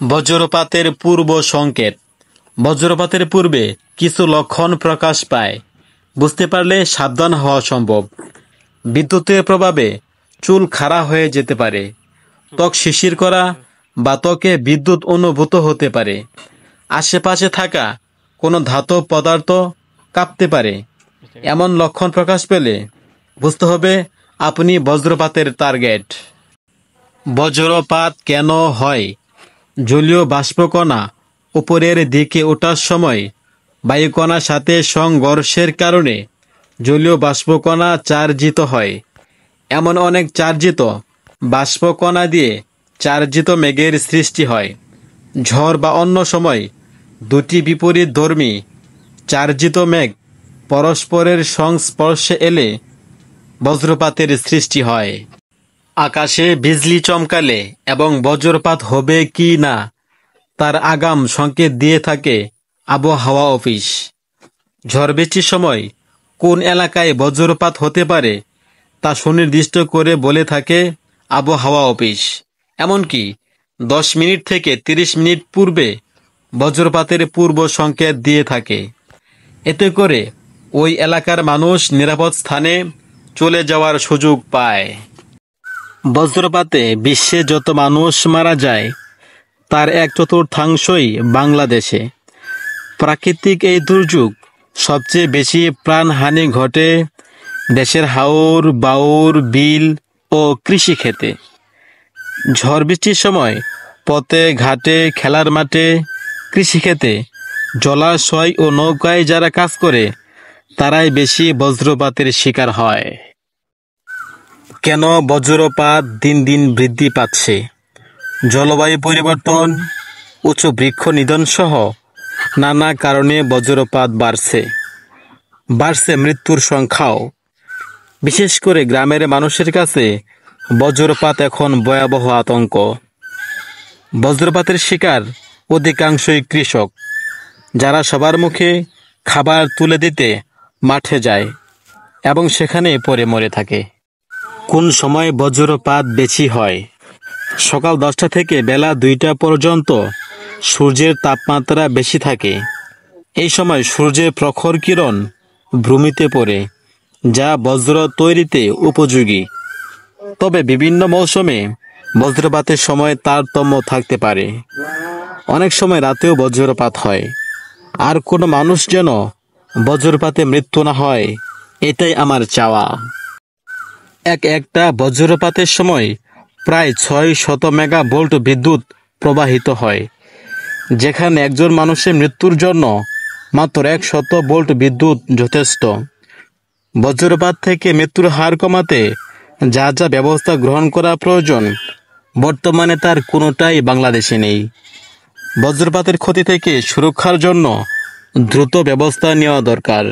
বজ্রপাতের পূর্ব সংকেত। বজ্রপাতের পূর্বে কিছু লক্ষণ প্রকাশ পায়, বুঝতে পারলে সাবধান হওয়া সম্ভব। বিদ্যুতের প্রভাবে চুল খাড়া হয়ে যেতে পারে, ত্বক শিশির করা বা ত্বকে বিদ্যুৎ অনুভূত হতে পারে। আশেপাশে থাকা কোনো ধাতব পদার্থ কাঁপতে পারে। এমন লক্ষণ প্রকাশ পেলে বুঝতে হবে আপনি বজ্রপাতের টার্গেট। বজ্রপাত কেন হয়? জলীয় বাষ্পকণা উপরের দিকে ওঠার সময় বায়ুকণার সাথে সংঘর্ষের কারণে জলীয় বাষ্পকণা চার্জিত হয়। এমন অনেক চার্জিত বাষ্পকণা দিয়ে চার্জিত মেঘের সৃষ্টি হয়। ঝড় বা অন্য সময় দুটি বিপরীতধর্মী চার্জিত মেঘ পরস্পরের সংস্পর্শে এলে বজ্রপাতের সৃষ্টি হয়। আকাশে বিজলি চমকালে এবং বজ্রপাত হবে কি না তার আগাম সংকেত দিয়ে থাকে আবহাওয়া অফিস। ঝড় বৃষ্টির সময় কোন এলাকায় বজ্রপাত হতে পারে তা সুনির্দিষ্ট করে বলে থাকে আবহাওয়া অফিস। এমনকি 10 মিনিট থেকে 30 মিনিট পূর্বে বজ্রপাতের পূর্ব সংকেত দিয়ে থাকে। এতে করে ওই এলাকার মানুষ নিরাপদ স্থানে চলে যাওয়ার সুযোগ পায়। বজ্রপাতে বিশ্বে যত মানুষ মারা যায় তার 1/4 বাংলাদেশে। প্রাকৃতিক এই দুর্যোগ সবচেয়ে বেশি প্রাণহানি ঘটে দেশের হাওর, বাওর, বিল ও কৃষিক্ষেত্রে। ঝড় বৃষ্টির সময় পথে ঘাটে, খেলার মাঠে, কৃষিক্ষেত্রে, জলাশয় ও নৌকায় যারা কাজ করে তারাই বেশি বজ্রপাতের শিকার হয়। কেন বজ্রপাত দিন দিন বৃদ্ধি পাচ্ছে? জলবায়ু পরিবর্তন, উঁচু বৃক্ষ নিধন সহ নানা কারণে বজ্রপাত বাড়ছে মৃত্যুর সংখ্যাও। বিশেষ করে গ্রামের মানুষের কাছে বজ্রপাত এখন ভয়াবহ আতঙ্ক। বজ্রপাতের শিকার অধিকাংশই কৃষক, যারা সবার মুখে খাবার তুলে দিতে মাঠে যায় এবং সেখানে পড়ে মরে থাকে। কোন সময় বজ্রপাত বেশি হয়? সকাল 10টা থেকে বেলা 2টা পর্যন্ত সূর্যের তাপমাত্রা বেশি থাকে। এই সময় সূর্যের প্রখর কিরণ ভূমিতে পড়ে, যা বজ্র তৈরিতে উপযোগী। তবে বিভিন্ন মৌসুমে বজ্রপাতের সময় তারতম্য থাকতে পারে। অনেক সময় রাতেও বজ্রপাত হয়। আর কোনো মানুষ যেন বজ্রপাতে মৃত্যু না হয়, এটাই আমার চাওয়া। একটা বজ্রপাতের সময় প্রায় 600 মেগাভোল্ট বিদ্যুৎ প্রবাহিত হয়, যেখানে একজন মানুষের মৃত্যুর জন্য মাত্র 100 ভোল্ট বিদ্যুৎ যথেষ্ট। বজ্রপাত থেকে মৃত্যুর হার কমাতে যা যা ব্যবস্থা গ্রহণ করা প্রয়োজন, বর্তমানে তার কোনোটাই বাংলাদেশে নেই। বজ্রপাতের ক্ষতি থেকে সুরক্ষার জন্য দ্রুত ব্যবস্থা নেওয়া দরকার।